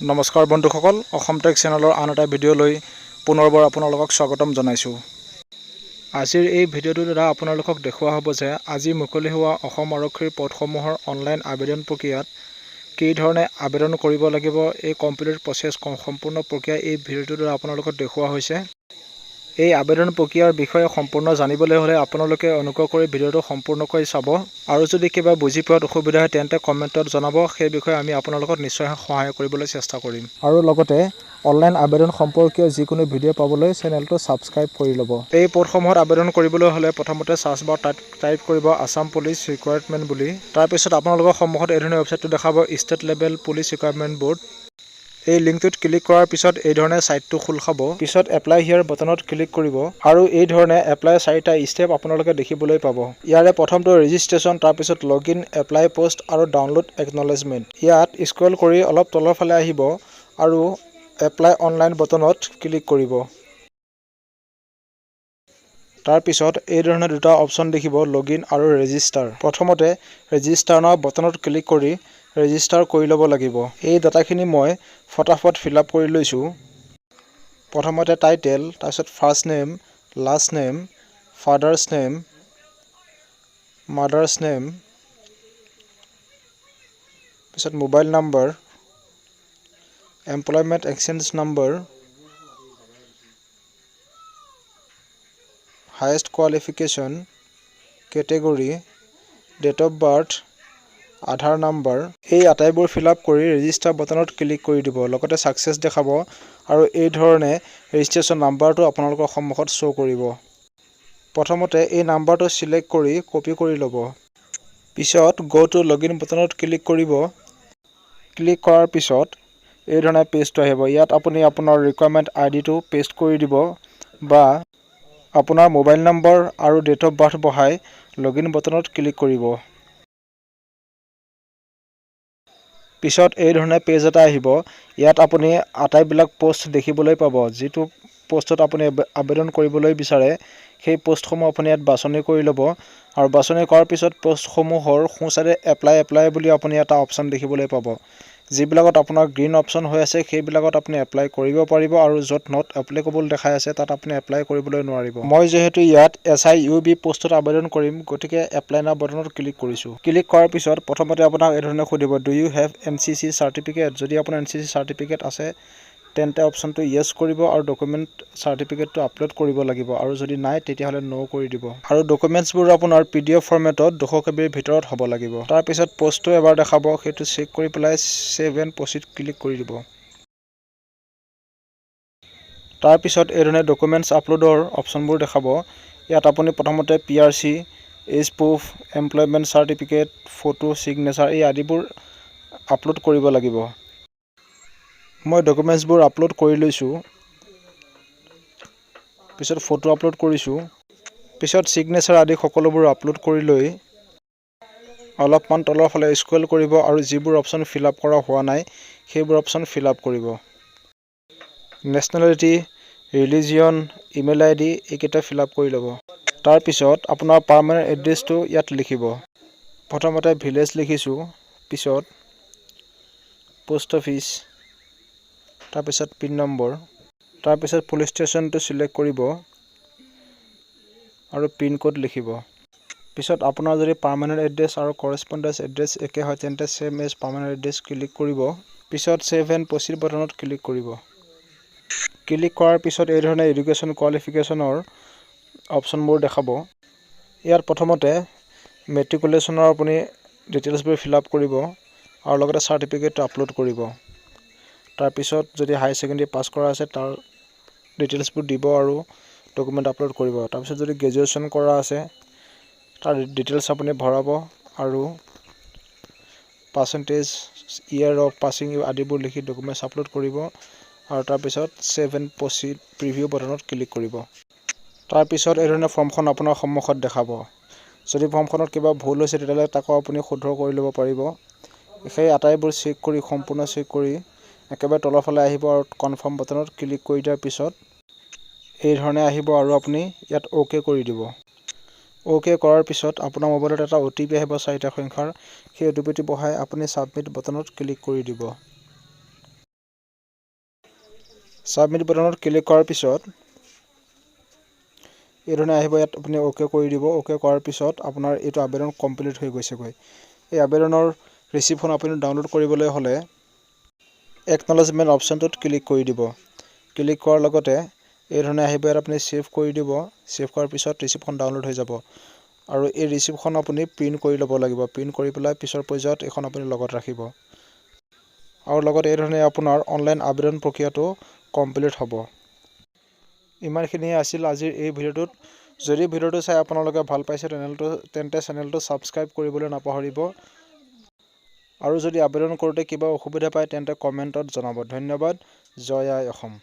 নমস্কাৰ বন্ধুসকল, অসম টেক চেনেলৰ আন এটা ভিডিঅ'লৈ পুনৰবাৰ আপোনালোকক স্বাগতম জনাইছোঁ। আজিৰ এই ভিডিঅ'টোৰ দ্বাৰা আপোনালোকক দেখুওৱা হ'ব যে আজি মুকলি হোৱা অসম আৰক্ষীৰ পদসমূহৰ অনলাইন আবেদন প্ৰক্ৰিয়াত কি ধৰণে আবেদন কৰিব লাগিব। এই কমপ্লিট প্ৰচেছ সম্পূৰ্ণ প্ৰক্ৰিয়া এই ভিডিঅ'টোৰ দ্বাৰা আপোনালোকক দেখুওৱা হৈছে। এই আবেদন প্ৰক্ৰিয়াৰ বিষয়ে সম্পূৰ্ণ জানিবলৈ হ'লে আপোনালোকে অনুগ্ৰহ কৰি ভিডিঅ'টো সম্পূৰ্ণকৈ চাব আৰু যদি কিবা বুজি পোৱাত অসুবিধা হয় তেন্তে কমেণ্টত জনাব। সেই বিষয়ে আমি আপোনালোকক নিশ্চয় সহায় কৰিবলৈ চেষ্টা কৰিম। আৰু লগতে অনলাইন আবেদন সম্পৰ্কীয় যিকোনো ভিডিঅ' পাবলৈ চেনেলটো ছাবস্ক্ৰাইব কৰি ল'ব। এই পদসমূহত আবেদন কৰিবলৈ হ'লে প্ৰথমতে চাৰ্চ বাৰ টাইপ কৰিব আছাম পুলিচ ৰিকুৱাৰমেণ্ট বুলি। তাৰপিছত আপোনালোকৰ সন্মুখত এই ধৰণে ৱেবছাইটটো দেখাব, state level police requirement board. এই লিংকটোত ক্লিক কৰাৰ পিছত এই ধৰণে ছাইটটো খোল খাব। পিছত এপ্লাই হিয়াৰ বটনত ক্লিক কৰিব আৰু এই ধৰণে এপ্লাই 4টা ষ্টেপ আপোনালোকে দেখিবলৈ পাব। ইয়াৰে প্ৰথমটো ৰেজিষ্ট্ৰেশ্যন, তাৰপিছত লগইন, এপ্লাই পোষ্ট আৰু ডাউনলোড একনলেজমেণ্ট। ইয়াত স্ক্ৰল কৰি অলপ তলৰ ফালে আহিব আৰু এপ্লাই অনলাইন বটনত ক্লিক কৰিব। তাৰপিছত এই ধৰণে দুটা অপশ্যন দেখিব, লগইন আৰু ৰেজিষ্টাৰ। প্ৰথমতে ৰেজিষ্টাৰ নাও বটনত ক্লিক কৰি ৰেজিষ্টাৰ কৰি ল'ব লাগিব। এই ডাটাখিনি মই ফটাফট ফিল আপ কৰি লৈছোঁ। প্ৰথমতে টাইটেল, তাৰপিছত first name, last name, father's name, mother's name, পিছত mobile number, employment exchange number, highest qualification, category, date of birth, Aadhaar number. এই আটাইবোৰ ফিল আপ কৰি ৰেজিষ্টাৰ বটনত ক্লিক কৰি দিব। লগতে ছাকচেছ দেখাব আৰু এই ধৰণে ৰেজিষ্ট্ৰেশ্যন নাম্বাৰটো আপোনালোকৰ সন্মুখত শ্ব' কৰিব। প্ৰথমতে এই নাম্বাৰটো চিলেক্ট কৰি কপি কৰি ল'ব। পিছত গো টু লগইন বটনত ক্লিক কৰিব। ক্লিক কৰাৰ পিছত এই ধৰণে পেজটো আহিব। ইয়াত আপুনি আপোনাৰ ৰিকুৱাৰমেণ্ট আইডিটো পেষ্ট কৰি দিব বা আপোনাৰ মোবাইল নম্বৰ আৰু ডেট অফ বাৰ্থ বহাই লগইন বটনত ক্লিক কৰিব। পিছত এই ধৰণে পেজ এটা আহিব। ইয়াত আপুনি আটাইবিলাক পোষ্ট দেখিবলৈ পাব। যিটো পোষ্টত আপুনি আবেদন কৰিবলৈ বিচাৰে সেই পোষ্টসমূহ আপুনি ইয়াত বাছনি কৰি ল'ব আৰু বাছনি কৰাৰ পিছত পোষ্টসমূহৰ সোঁ চাইডে এপ্লাই বুলি আপুনি এটা অপশ্যন দেখিবলৈ পাব। যিবিলাকত আপোনাৰ গ্ৰীণ অপশ্যন হৈ আছে সেইবিলাকত আপুনি এপ্লাই কৰিব পাৰিব আৰু য'ত নট এপ্লিকেবল দেখাই আছে তাত আপুনি এপ্লাই কৰিবলৈ নোৱাৰিব। মই যিহেতু ইয়াত SIUB পোষ্টত আবেদন কৰিম, গতিকে এপ্লাই নাও বটনত ক্লিক কৰিছোঁ। ক্লিক কৰাৰ পিছত প্ৰথমতে আপোনাক এই ধৰণে সুধিব, do you have NCC certificate. যদি আপোনাৰ NCC চাৰ্টিফিকেট আছে তেন্তে অপশ্যনটো য়েছ কৰিব আৰু ডকুমেণ্ট চাৰ্টিফিকেটটো আপলোড কৰিব লাগিব আৰু যদি নাই তেতিয়াহ'লে ন' কৰি দিব। আৰু ডকুমেণ্টছবোৰ আপোনাৰ PDF ফৰ্মেটত 200 KB ৰ ভিতৰত হ'ব লাগিব। তাৰপিছত পোষ্টটো এবাৰ দেখাব, সেইটো চেক কৰি পেলাই ছেভ এণ্ড প্ৰচিড ক্লিক কৰি দিব। তাৰপিছত এই ধৰণে ডকুমেণ্টছ আপলোডৰ অপশ্যনবোৰ দেখাব। ইয়াত আপুনি প্ৰথমতে PRC, age proof, employment certificate, photo, signature এই আদিবোৰ আপলোড কৰিব লাগিব। মই ডকুমেণ্টছবোৰ আপলোড কৰি লৈছোঁ। পিছত ফটো আপলোড কৰিছোঁ। পিছত ছিগনেচাৰ আদি সকলোবোৰ আপলোড কৰি লৈ অলপমান তলৰ ফালে স্ক্ৰল কৰিব আৰু যিবোৰ অপশ্যন ফিল আপ কৰা হোৱা নাই সেইবোৰ অপশ্যন ফিল আপ কৰিব। নেশ্যনেলিটি, ৰিলিজিয়ন, ইমেইল ID এইকেইটা ফিল আপ কৰি ল'ব। তাৰপিছত আপোনাৰ পাৰ্মানেণ্ট এড্ৰেছটো ইয়াত লিখিব। প্ৰথমতে ভিলেজ লিখিছোঁ, পিছত পোষ্ট অফিচ, তাৰপিছত পিন নম্বৰ, তাৰপিছত পুলিচ ষ্টেচনটো চিলেক্ট কৰিব আৰু পিন কোড লিখিব। পিছত আপোনাৰ যদি পাৰ্মানেণ্ট এড্ৰেছ আৰু কৰেছপণ্ডেঞ্চ এড্ৰেছ একে হয় তেন্তে same as permanent address click কৰিব। পিছত ছেভ এণ্ড প্ৰচিড বটনত ক্লিক কৰিব। ক্লিক কৰাৰ পিছত এই ধৰণে এডুকেশ্যন কোৱালিফিকেশ্যনৰ অপশ্যনবোৰ দেখাব। ইয়াত প্ৰথমতে মেট্ৰিকুলেশ্যনৰ আপুনি ডিটেইলছবোৰ ফিল আপ কৰিব আৰু লগতে চাৰ্টিফিকেটটো আপলোড কৰিব। তাৰপিছত যদি হায়াৰ ছেকেণ্ডেৰী পাছ কৰা আছে তাৰ ডিটেইলছবোৰ দিব আৰু ডকুমেণ্ট আপলোড কৰিব। তাৰপিছত যদি গ্ৰেজুৱেশ্যন কৰা আছে তাৰ ডিটেইলছ আপুনি ভৰাব আৰু পাৰ্চেণ্টেজ, ইয়েৰ অফ পাছিং আদিবোৰ লিখি ডকুমেণ্টছ আপলোড কৰিব আৰু তাৰপিছত ছেভ এণ্ড প্ৰচিড প্ৰিভিউ বটনত ক্লিক কৰিব। তাৰপিছত এই ধৰণে ফৰ্মখন আপোনাৰ সন্মুখত দেখাব। যদি ফৰ্মখনত কিবা ভুল হৈছে তেতিয়াহ'লে তাকো আপুনি শুদ্ধ কৰি ল'ব পাৰিব। সেই আটাইবোৰ চেক কৰি সম্পূৰ্ণ চেক কৰি একেবাৰে তলৰ ফালে আহিব আৰু কনফাৰ্ম বটনত ক্লিক কৰি দিয়াৰ পিছত এই ধৰণে আহিব আৰু আপুনি ইয়াত OK কৰি দিব। OK কৰাৰ পিছত আপোনাৰ মোবাইলত এটা OTP আহিব 4টা সংখ্যাৰ। সেই OTPটো বহাই আপুনি ছাবমিট বটনত ক্লিক কৰি দিব। সাবমিট বাটনত ক্লিক কৰাৰ পিছত এই ধৰণে আহিব। ইয়াত আপুনি ওকে কৰি দিব। ওকে কৰাৰ পিছত আপোনাৰ এইটো আবেদন কমপ্লিট হৈ গৈছেগৈ। এই আবেদনৰ ৰিচিপ্টখন আপুনি ডাউনলোড কৰিবলৈ হ'লে একনলেজমেণ্ট অপশ্যনটোত ক্লিক কৰি দিব। ক্লিক কৰাৰ লগতে এই ধৰণে আহিব। ইয়াত আপুনি ছেভ কৰি দিব। ছেভ কৰাৰ পিছত ৰিচিপ্টখন ডাউনলোড হৈ যাব আৰু এই ৰিচিপ্টখন আপুনি প্ৰিণ্ট কৰি ল'ব লাগিব। প্ৰিণ্ট কৰি পেলাই পিছৰ পৰ্যায়ত এইখন আপুনি লগত ৰাখিব আৰু লগতে এই ধৰণে আপোনাৰ অনলাইন আবেদন প্ৰক্ৰিয়াটো কমপ্লিট হ'ব। ইমানখিনিয়ে আছিল আজিৰ এই ভিডিঅ'টোত। যদি ভিডিঅ'টো চাই আপোনালোকে ভাল পাইছে তেন্তে চেনেলটো ছাবস্ক্ৰাইব কৰিবলৈ নাপাহৰিব আৰু যদি আবেদন কৰোঁতে কিবা অসুবিধা পায় তেন্তে কমেণ্টত জনাব। ধন্যবাদ। জয় আই অসম।